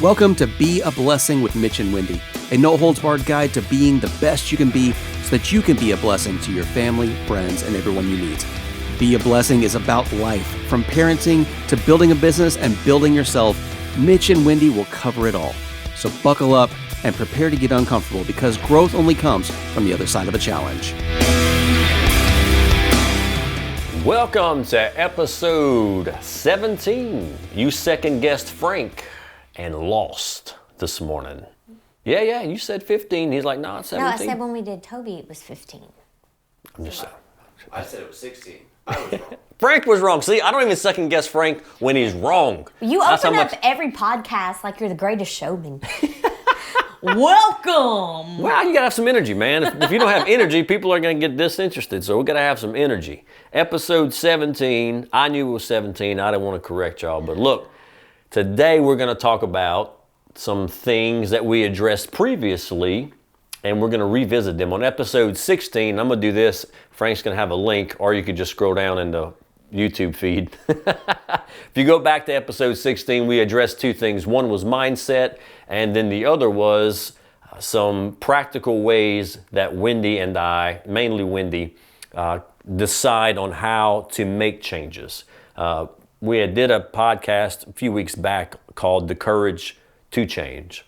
Welcome to Be a Blessing with Mitch and Wendy, a no-holds-barred guide to being the best you can be so that you can be a blessing to your family, friends, and everyone you meet. Be a Blessing is about life, from parenting to building a business and building yourself. Mitch and Wendy will cover it all. So buckle up and prepare to get uncomfortable, because growth only comes from the other side of a challenge. Welcome to episode 17. You second-guessed Frank and lost this morning. Yeah, you said 15. He's like, no, it's 17. No, I said when we did Toby, it was 15. I'm just saying. I said it was 16. I was wrong. Frank was wrong. See, I don't even second guess Frank when he's wrong. You open up every podcast like you're the greatest showman. Welcome. Well, you gotta have some energy, man. If you don't have energy, people are gonna get disinterested. So we gotta have some energy. Episode 17. I knew it was 17. I didn't want to correct y'all, but look, today we're gonna talk about some things that we addressed previously, and we're gonna revisit them. On episode 16, I'm gonna do this. Frank's gonna have a link, or you could just scroll down in the YouTube feed. If you go back to episode 16, we addressed two things. One was mindset, and then the other was some practical ways that Wendy and I, mainly Wendy, decide on how to make changes. We did a podcast a few weeks back called The Courage to Change.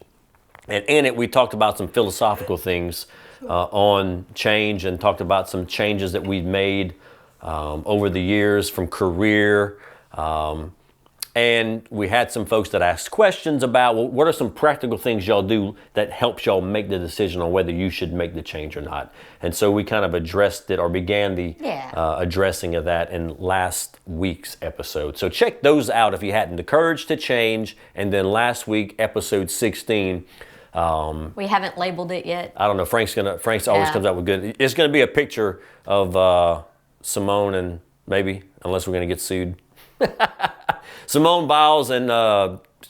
And in it, we talked about some philosophical things on change, and talked about some changes that we've made over the years from career. And we had some folks that asked questions about, well, what are some practical things y'all do that helps y'all make the decision on whether you should make the change or not? And so we kind of addressed it, or began the addressing of that in last week's episode. So check those out if you hadn't. The Courage to Change, and then last week, episode 16. We haven't labeled it yet. I don't know. Frank's always comes out with good. It's going to be a picture of Simone and maybe, unless we're going to get sued. Simone Biles and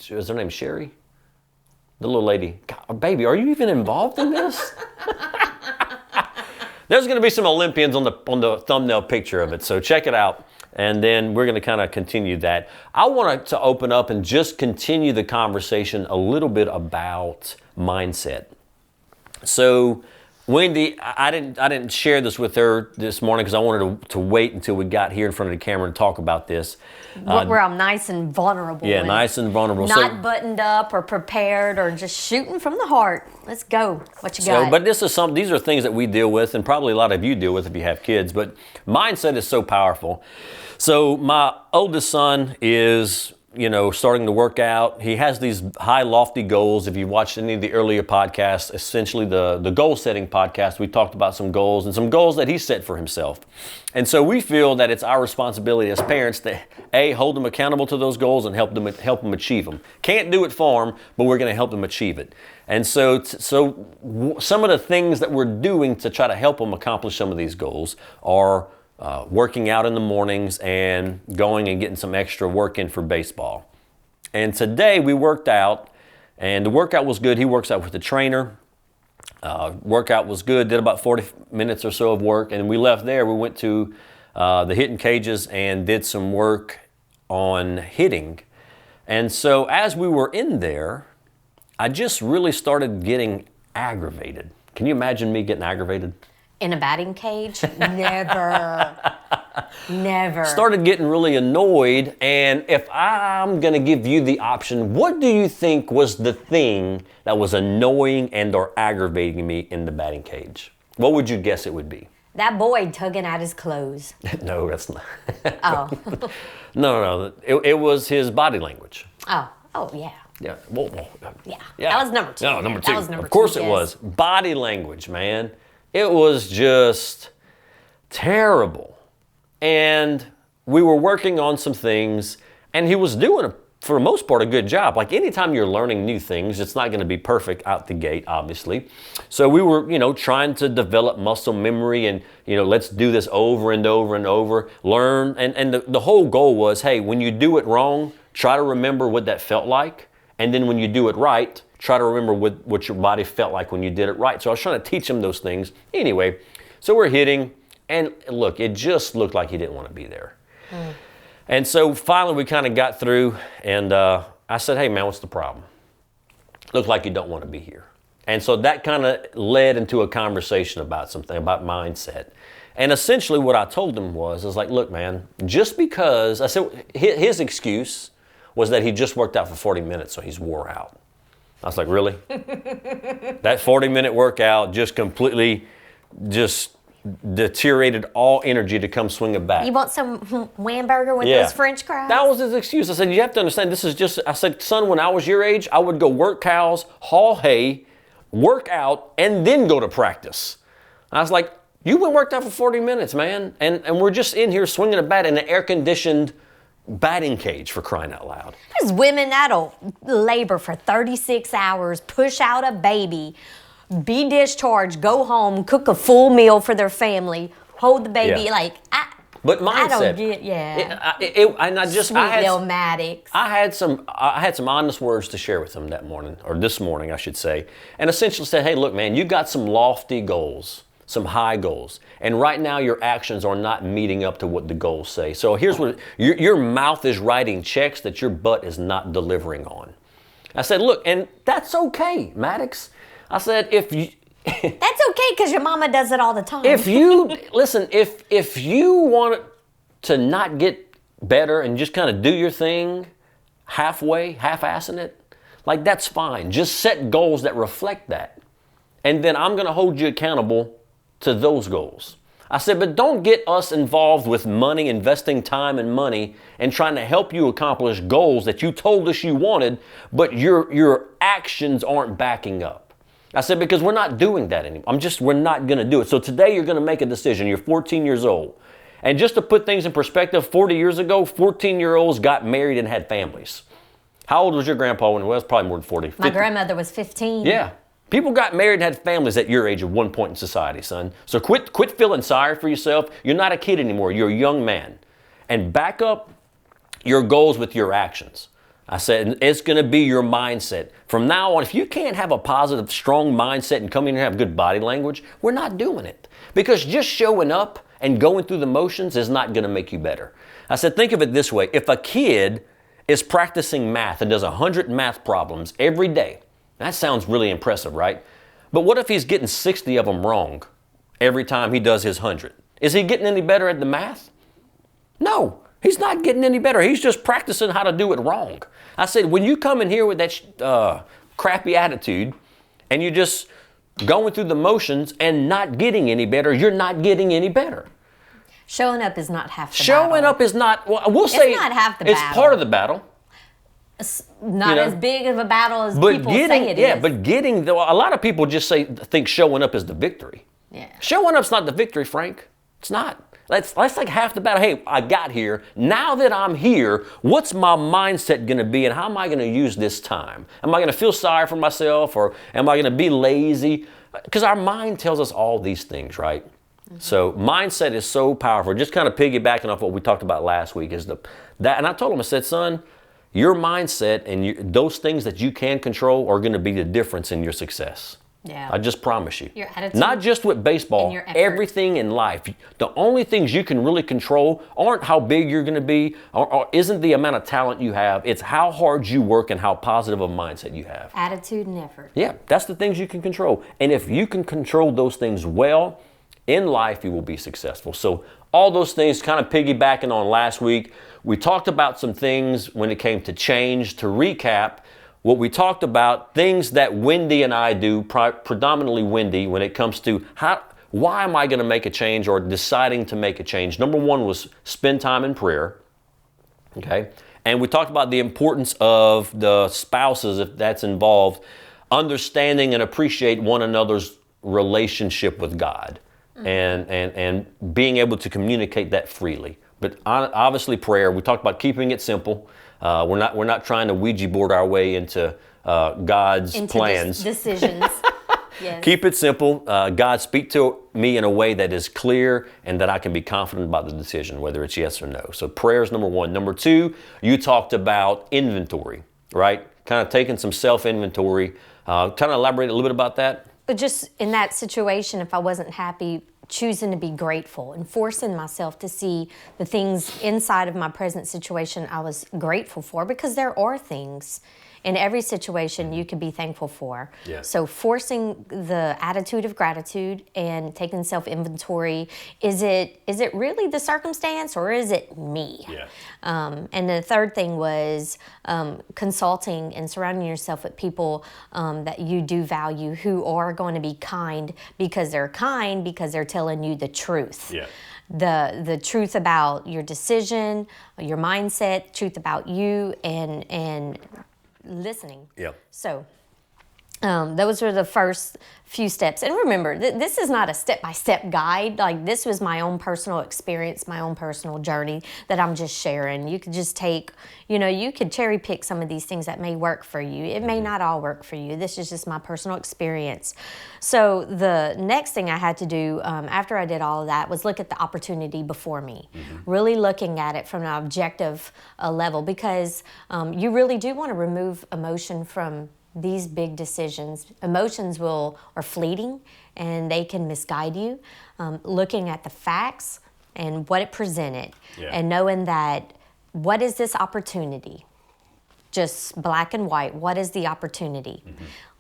is her name Sherry? The little lady. God, baby, are you even involved in this? There's going to be some Olympians on the thumbnail picture of it, so check it out. And then we're going to kind of continue that. I want to open up and just continue the conversation a little bit about mindset. So Wendy, I didn't share this with her this morning because I wanted to wait until we got here in front of the camera and talk about this. Where I'm nice and vulnerable. Yeah, nice and vulnerable. Not buttoned up or prepared or just shooting from the heart. Let's go. What you got? But these are things that we deal with, and probably a lot of you deal with if you have kids. But mindset is so powerful. So my oldest son is, starting to work out. He has these high, lofty goals. If you watched any of the earlier podcasts, essentially the goal-setting podcast, we talked about some goals and some goals that he set for himself. And so we feel that it's our responsibility as parents to, A, hold them accountable to those goals and help them achieve them. Can't do it for them, but we're going to help them achieve it. And so some of the things that we're doing to try to help them accomplish some of these goals are working out in the mornings and going and getting some extra work in for baseball. And today we worked out, and the workout was good. He works out with the trainer. Workout was good, did about 40 minutes or so of work, and we left there. We went to the hitting cages and did some work on hitting. And so as we were in there, I just really started getting aggravated. Can you imagine me getting aggravated? In a batting cage? Never. Never. Started getting really annoyed, and if I'm going to give you the option, what do you think was the thing that was annoying and or aggravating me in the batting cage? What would you guess it would be? That boy tugging at his clothes. No, that's not. Oh. No. It was his body language. Oh, yeah. Yeah. Yeah. That was number two. No, number two. That was number of course two, it yes. was. Body language, man. It was just terrible. And we were working on some things, and he was doing, for the most part, a good job. Like anytime you're learning new things, it's not going to be perfect out the gate, obviously. So we were, trying to develop muscle memory and, let's do this over and over and over, learn. And the whole goal was, hey, when you do it wrong, try to remember what that felt like. And then when you do it right, try to remember what your body felt like when you did it right. So I was trying to teach him those things. Anyway, so we're hitting, and look, it just looked like he didn't want to be there. And so finally we kind of got through, and I said, hey man, what's the problem? look like you don't want to be here. And so that kind of led into a conversation about something, about mindset. And essentially what I told him was like, look, man, just because, I said, his excuse was that he just worked out for 40 minutes, so he's wore out. I was like, really? That 40-minute workout just completely deteriorated all energy to come swing it back. You want some hamburger with those French fries? That was his excuse. I said, you have to understand, this is just, I said, son, when I was your age, I would go work cows, haul hay, work out, and then go to practice. I was like, you went worked out for 40 minutes, man. And we're just in here swinging a bat in an air-conditioned batting cage, for crying out loud. There's women that'll labor for 36 hours, push out a baby, be discharged, go home, cook a full meal for their family, hold the baby. But mindset. I don't get, Sweet little Maddox. I had some honest words to share with him that morning, or this morning, I should say, and essentially said, hey, look, man, you got some lofty goals, some high goals, and right now your actions are not meeting up to what the goals say. So here's what, your mouth is writing checks that your butt is not delivering on. I said, look, and that's okay, Maddox. I said, if you... That's okay, because your mama does it all the time. If you, listen, if you want to not get better and just kind of do your thing halfway, half-assing it, like that's fine. Just set goals that reflect that. And then I'm going to hold you accountable to those goals. I said, but don't get us involved with money, investing time and money, and trying to help you accomplish goals that you told us you wanted, but your actions aren't backing up. I said, because we're not doing that anymore. We're not going to do it. So today you're going to make a decision. You're 14 years old. And just to put things in perspective, 40 years ago, 14-year-olds got married and had families. How old was your grandpa when he was? Probably more than 40. 50. My grandmother was 15. Yeah. People got married and had families at your age at one point in society, son. So quit feeling sorry for yourself. You're not a kid anymore. You're a young man. And back up your goals with your actions. I said, it's going to be your mindset. From now on, if you can't have a positive, strong mindset and come in here and have good body language, we're not doing it. Because just showing up and going through the motions is not going to make you better. I said, think of it this way. If a kid is practicing math and does 100 math problems every day, that sounds really impressive, right? But what if he's getting 60 of them wrong every time he does his 100? Is he getting any better at the math? No. He's not getting any better. He's just practicing how to do it wrong. I said, when you come in here with that crappy attitude and you're just going through the motions and not getting any better, you're not getting any better. Showing up is not half the battle. Showing up is not, well, we'll say it's not half the battle. It's part of the battle. It's not as big of a battle as people say it is. Yeah, but getting, a lot of people just think showing up is the victory. Yeah. Showing up's not the victory, Frank. It's not. That's like half the battle. Hey, I got here. Now that I'm here, what's my mindset going to be and how am I going to use this time? Am I going to feel sorry for myself or am I going to be lazy? Because our mind tells us all these things, right? Mm-hmm. So mindset is so powerful. Just kind of piggybacking off what we talked about last week is that. And I told him, I said, son, your mindset and those things that you can control are going to be the difference in your success. Yeah. I just promise you. Your attitude. Not just with baseball, and your effort. everything in life. The only things you can really control aren't how big you're going to be or isn't the amount of talent you have. It's how hard you work and how positive a mindset you have. Attitude and effort. Yeah, that's the things you can control. And if you can control those things well, in life you will be successful. So all those things kind of piggybacking on last week. We talked about some things when it came to change. To recap, what we talked about, things that Wendy and I do, predominantly Wendy, when it comes to why am I going to make a change or deciding to make a change. Number one was spend time in prayer, okay? And we talked about the importance of the spouses, if that's involved, understanding and appreciate one another's relationship with God and being able to communicate that freely. But obviously prayer, we talked about keeping it simple. We're not trying to Ouija board our way into God's plans. Decisions. Yes. Keep it simple. God, speak to me in a way that is clear and that I can be confident about the decision, whether it's yes or no. So prayer is number one. Number two, you talked about inventory, right? Kind of taking some self-inventory. Kind of elaborate a little bit about that. But just in that situation, if I wasn't happy, choosing to be grateful and forcing myself to see the things inside of my present situation I was grateful for, because there are things in every situation you could be thankful for. Yeah. So forcing the attitude of gratitude and taking self-inventory, is it really the circumstance or is it me? Yeah. And the third thing was consulting and surrounding yourself with people that you do value, who are going to be kind because they're telling you the truth. Yeah. The truth about your decision, your mindset, truth about you, and listening. Yeah. So those were the first few steps. And remember, this is not a step-by-step guide. Like, this was my own personal experience, my own personal journey that I'm just sharing. You could just take, you could cherry pick some of these things that may work for you. It may not all work for you. This is just my personal experience. So the next thing I had to do after I did all of that was look at the opportunity before me, really looking at it from an objective level, because you really do want to remove emotion from these big decisions. Emotions are fleeting and they can misguide you. Looking at the facts and what it presented, and knowing that, what is this opportunity? Just black and white, what is the opportunity?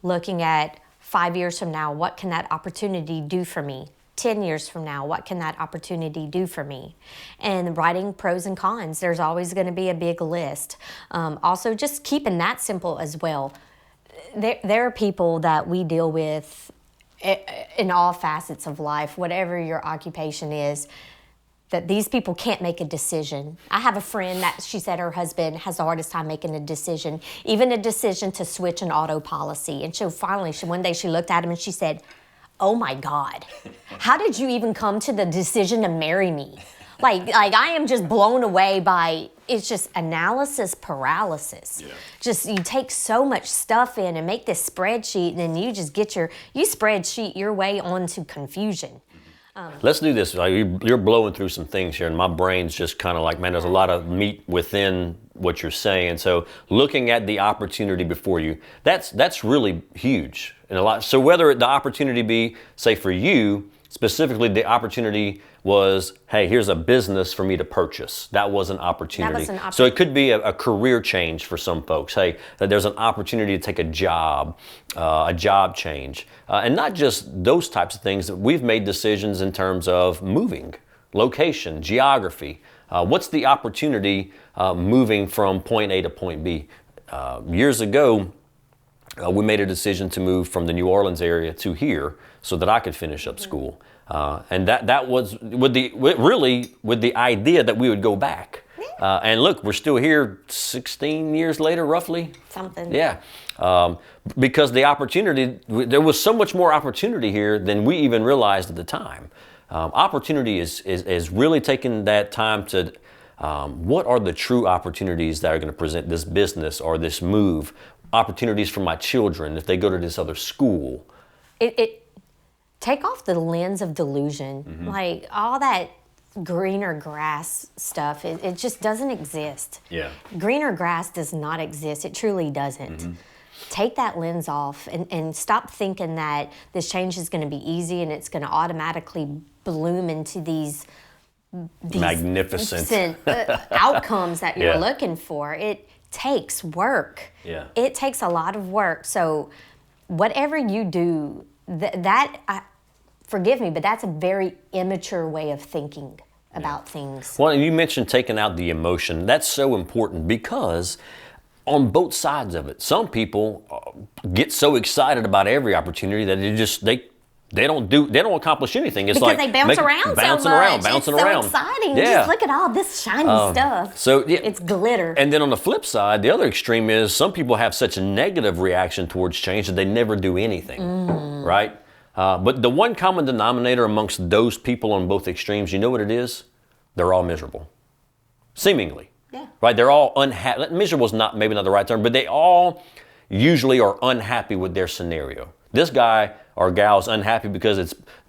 Looking at 5 years from now, what can that opportunity do for me? 10 years from now, what can that opportunity do for me? And writing pros and cons. There's always going to be a big list. Also, just keeping that simple as well. There are people that we deal with in all facets of life, whatever your occupation is, that these people can't make a decision. I have a friend that she said her husband has the hardest time making a decision, even a decision to switch an auto policy. And so finally, one day she looked at him and she said, "Oh my God, how did you even come to the decision to marry me?" Like I am just blown away by, it's just analysis paralysis. Yeah. Just, you take so much stuff in and make this spreadsheet, and then you just get you spreadsheet your way onto confusion. Let's do this. You're blowing through some things here, and my brain's just kind of like, man, there's a lot of meat within what you're saying. So looking at the opportunity before you, that's really huge. And a lot. So whether the opportunity be, say for you, specifically the opportunity was, hey, here's a business for me to purchase. That was an opportunity. So it could be a career change for some folks. Hey, that there's an opportunity to take a job change. And not just those types of things. We've made decisions in terms of moving, location, geography. What's the opportunity moving from point A to point B? Years ago, we made a decision to move from the New Orleans area to here so that I could finish up school. And that was with the idea that we would go back. And look, we're still here 16 years later, roughly. Something. Yeah. Because the opportunity, there was so much more opportunity here than we even realized at the time. Opportunity is really taking that time to, what are the true opportunities that are going to present this business or this move? Opportunities for my children if they go to this other school. Take off the lens of delusion. Like, all that greener grass stuff, it just doesn't exist. Yeah. Greener grass does not exist. It truly doesn't. Take that lens off and stop thinking that this change is going to be easy and it's going to automatically bloom into these magnificent outcomes that you're looking for. It takes work. Yeah. It takes a lot of work. So whatever you do, forgive me, but that's a very immature way of thinking about things. Well, you mentioned taking out the emotion. That's so important because on both sides of it, some people get so excited about every opportunity that they don't accomplish anything. It's because like they bounce around bouncing so much. Bouncing it's around. so exciting. Yeah. Just look at all this shiny stuff. So it's glitter. And then on the flip side, the other extreme is some people have such a negative reaction towards change that they never do anything, right? But the one common denominator amongst those people on both extremes, you know what it is? They're all miserable, seemingly. Yeah. Right? They're all unhappy. Miserable is maybe not the right term, but they all usually are unhappy with their scenario. This guy or gal is unhappy because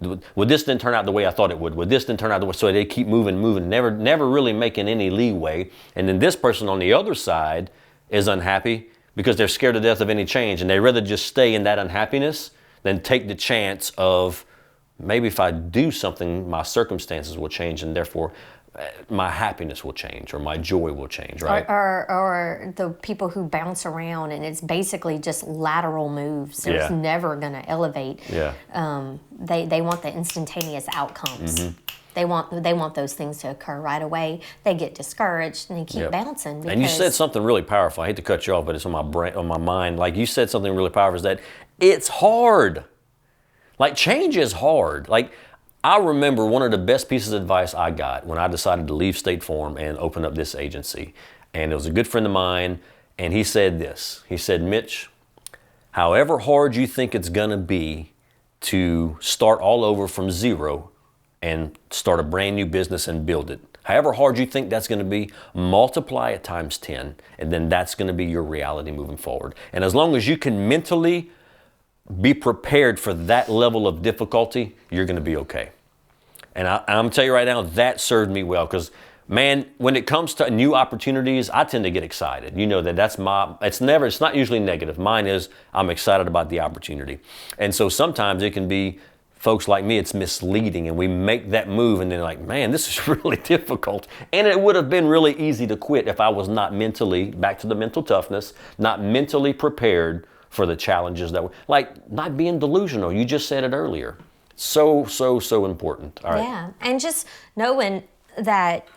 this didn't turn out the way I thought it would. This didn't turn out the way, so they keep moving, never really making any leeway. And then this person on the other side is unhappy because they're scared to death of any change, and they'd rather just stay in that unhappiness than take the chance of maybe if I do something, my circumstances will change, and therefore my happiness will change, or my joy will change, right? Or the people who bounce around and it's basically just lateral moves. So it's never going to elevate. Yeah. They want the instantaneous outcomes. They want those things to occur right away. They get discouraged and they keep bouncing. Because and you said something really powerful. I hate to cut you off, but it's on my brain, on my mind. Like, you said something really powerful, is that it's hard. Like, change is hard. Like, I remember one of the best pieces of advice I got when I decided to leave State Farm and open up this agency. And it was a good friend of mine, and he said this. He said, Mitch, however hard you think it's gonna be to start all over from zero and start a brand new business and build it, however hard you think that's gonna be, multiply it times 10, and then that's gonna be your reality moving forward. And as long as you can mentally be prepared for that level of difficulty, you're gonna be okay. And I'm gonna tell you right now, that served me well, because man, when it comes to new opportunities, I tend to get excited. You know that's it's not usually negative. Mine is, I'm excited about the opportunity. And so sometimes it can be, folks like me, it's misleading, and we make that move and then like, man, this is really difficult. And it would have been really easy to quit if I was not mentally, back to the mental toughness, not mentally prepared for the challenges that were, like not being delusional. You just said it earlier. So important. All right. Yeah, and just knowing that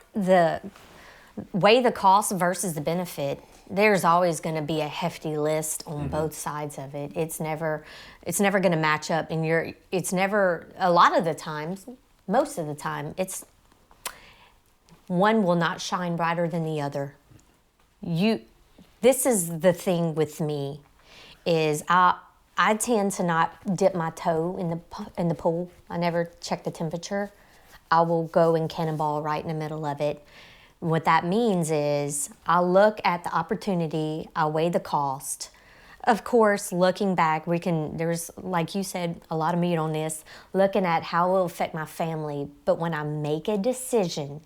weigh the cost versus the benefit. There's always going to be a hefty list on both sides of it. It's never going to match up, and it's never, a lot of the times, most of the time, it's one will not shine brighter than the other. This is the thing with me, is I tend to not dip my toe in the pool. I never check the temperature. I will go and cannonball right in the middle of it. What that means is I look at the opportunity, I weigh the cost. Of course, looking back, there's, like you said, a lot of meat on this, looking at how it will affect my family. But when I make a decision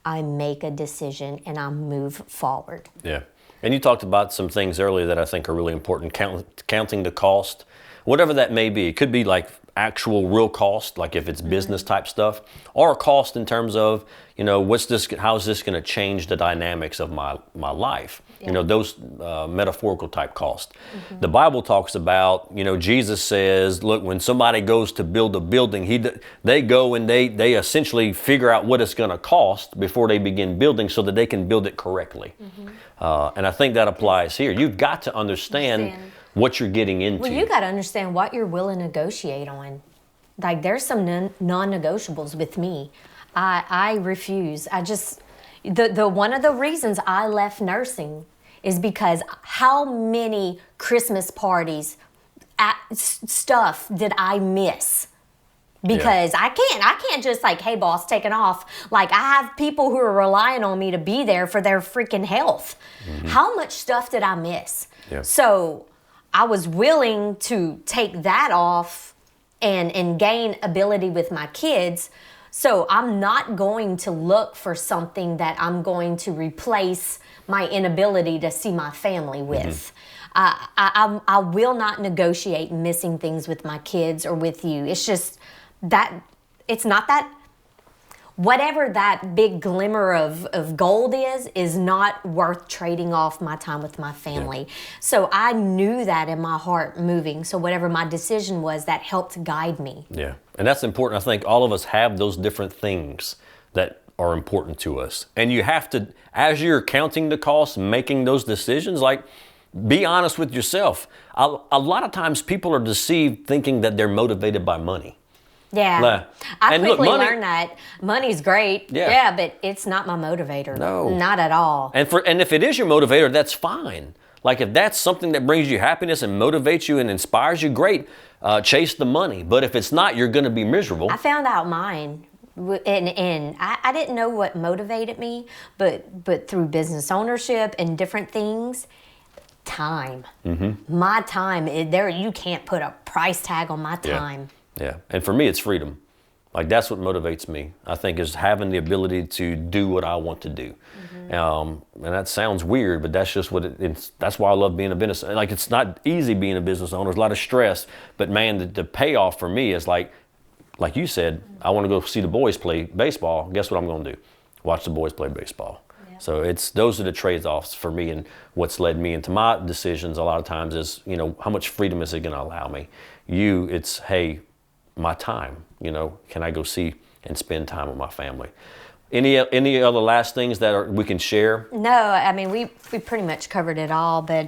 and I move forward. Yeah. And you talked about some things earlier that I think are really important, counting the cost, whatever that may be. It could be like actual real cost, like if it's business type stuff, or a cost in terms of, how's this going to change the dynamics of my life? Yeah. Those metaphorical type costs. The Bible talks about, Jesus says, look, when somebody goes to build a building, they go and they essentially figure out what it's going to cost before they begin building so that they can build it correctly. And I think that applies here. You've got to understand what you're getting into. Well, you got to understand what you're willing to negotiate on. Like, there's some non-negotiables with me. I refuse. The one of the reasons I left nursing is because how many Christmas parties stuff did I miss? Because I can't just like, hey boss, taking off. Like, I have people who are relying on me to be there for their freaking health. How much stuff did I miss? Yeah. So I was willing to take that off and gain ability with my kids. So I'm not going to look for something that I'm going to replace my inability to see my family with. I will not negotiate missing things with my kids or with you. It's just that, it's not that, whatever that big glimmer of gold is not worth trading off my time with my family. Yeah. So I knew that in my heart moving. So whatever my decision was, that helped guide me. Yeah. And that's important. I think all of us have those different things that are important to us. And you have to, as you're counting the costs, making those decisions, like, be honest with yourself. A lot of times people are deceived thinking that they're motivated by money. Yeah. I quickly learned that money's great. Yeah, but it's not my motivator. No. Not at all. And if it is your motivator, that's fine. Like, if that's something that brings you happiness and motivates you and inspires you, great. Chase the money. But if it's not, you're going to be miserable. I found out mine. And I didn't know what motivated me, but through business ownership and different things, time. My time, you can't put a price tag on my time. Yeah, and for me, it's freedom. Like, that's what motivates me, I think, is having the ability to do what I want to do. And that sounds weird, but that's just what that's why I love being a business. Like, it's not easy being a business owner. There's a lot of stress, but man, the payoff for me is like like you said, I want to go see the boys play baseball. Guess what I'm going to do? Watch the boys play baseball. Yeah. So those are the trade-offs for me, and what's led me into my decisions a lot of times is, how much freedom is it going to allow me? It's, hey, my time, can I go see and spend time with my family? Any other last things that we can share? No, I mean, we pretty much covered it all, but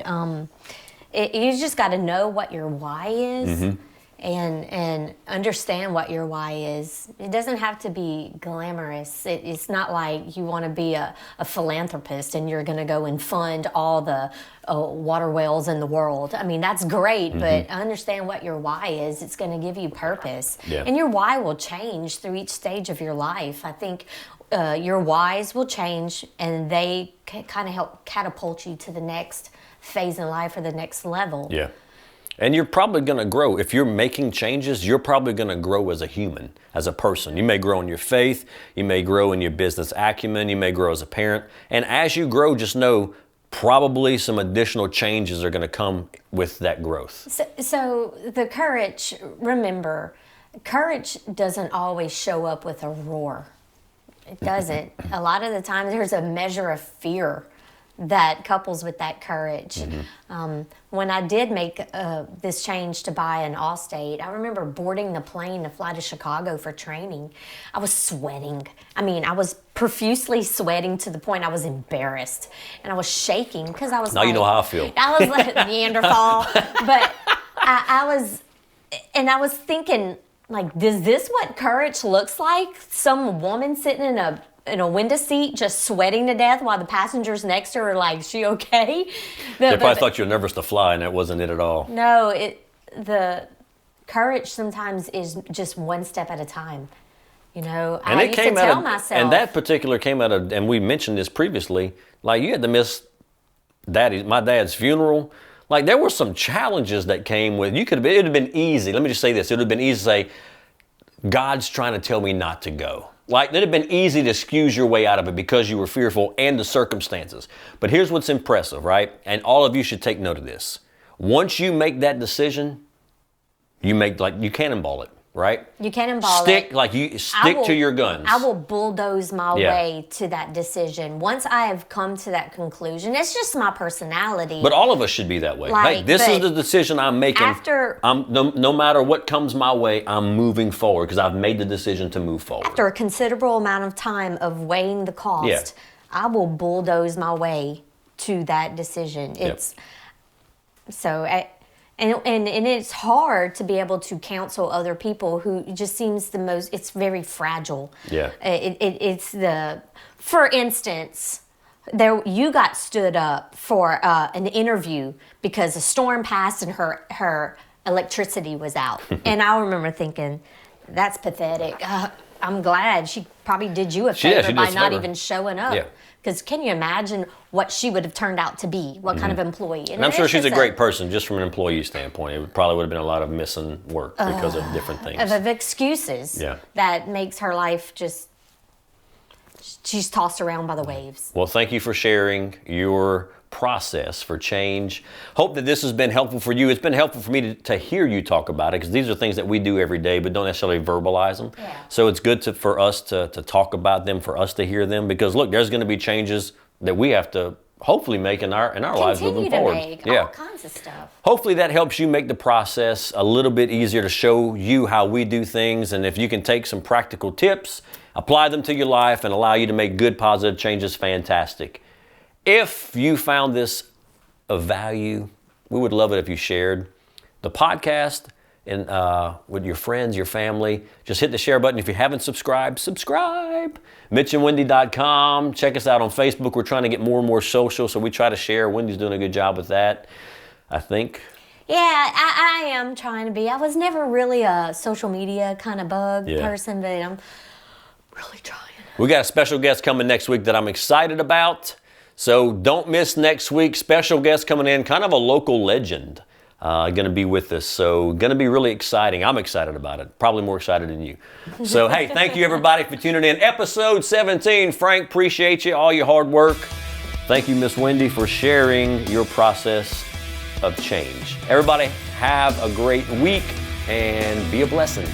you just got to know what your why is, and understand what your why is. It doesn't have to be glamorous. It's not like you want to be a philanthropist and you're going to go and fund all the water wells in the world. I mean, that's great, but understand what your why is. It's going to give you purpose. Yeah. And your why will change through each stage of your life. I think your whys will change, and they kind of help catapult you to the next phase in life or the next level. Yeah. And you're probably going to grow. If you're making changes, you're probably going to grow as a human, as a person. You may grow in your faith. You may grow in your business acumen. You may grow as a parent. And as you grow, just know probably some additional changes are going to come with that growth. So the courage, remember, courage doesn't always show up with a roar. It doesn't. A lot of the time there's a measure of fear that couples with that courage. When I did make this change to buy an Allstate, I remember boarding the plane to fly to Chicago for training. I was sweating. I mean, I was profusely sweating to the point I was embarrassed. And I was shaking because I was Now you know how I feel. I was like Neanderthal. But I was thinking, like, is this what courage looks like? Some woman sitting in a window seat just sweating to death while the passengers next to her are like, she okay? They probably thought you were nervous to fly, and that wasn't it at all. No, the courage sometimes is just one step at a time. And I used to tell myself. And that particular came out of, and we mentioned this previously, like you had to miss my dad's funeral. Like, there were some challenges that came with, it would have been easy. Let me just say this. It would have been easy to say, God's trying to tell me not to go. Like, it'd have been easy to excuse your way out of it because you were fearful and the circumstances. But here's what's impressive, right? And all of you should take note of this. Once you make that decision, you cannonball it. Right? You cannonball it. Stick to your guns. I will bulldoze my way to that decision. Once I have come to that conclusion, it's just my personality. But all of us should be that way. Hey, this is the decision I'm making. No matter what comes my way, I'm moving forward because I've made the decision to move forward. After a considerable amount of time of weighing the cost, I will bulldoze my way to that decision. And it's hard to be able to counsel other people who just seems it's very fragile. Yeah. For instance, you got stood up for an interview because a storm passed and her electricity was out. And I remember thinking, that's pathetic. I'm glad she probably did you a favor by not even showing up. Yeah. Because can you imagine what she would have turned out to be? What kind of employee? And I'm sure she's a great person, just from an employee standpoint. It probably would have been a lot of missing work because of different things. Of excuses that makes her life she's tossed around by the waves. Well, thank you for sharing your process for change. Hope that this has been helpful for you. It's been helpful for me to hear you talk about it because these are things that we do every day but don't necessarily verbalize them. Yeah. So it's good for us to talk about them, for us to hear them because look, there's going to be changes that we have to hopefully make in our lives moving forward. Make all kinds of stuff. Hopefully that helps you make the process a little bit easier to show you how we do things, and if you can take some practical tips, apply them to your life and allow you to make good positive changes, fantastic. If you found this of value, we would love it if you shared the podcast and with your friends, your family. Just hit the share button. If you haven't subscribed, subscribe. mitchandwindi.com. Check us out on Facebook. We're trying to get more and more social, so we try to share. Wendy's doing a good job with that, I think. Yeah, I am trying to be. I was never really a social media kind of bug person, but I'm really trying. We got a special guest coming next week that I'm excited about. So don't miss next week. Special guest coming in, kind of a local legend, going to be with us. So going to be really exciting. I'm excited about it. Probably more excited than you. So, hey, thank you everybody for tuning in. Episode 17. Frank, appreciate you, all your hard work. Thank you, Miss Wendy, for sharing your process of change. Everybody have a great week and be a blessing.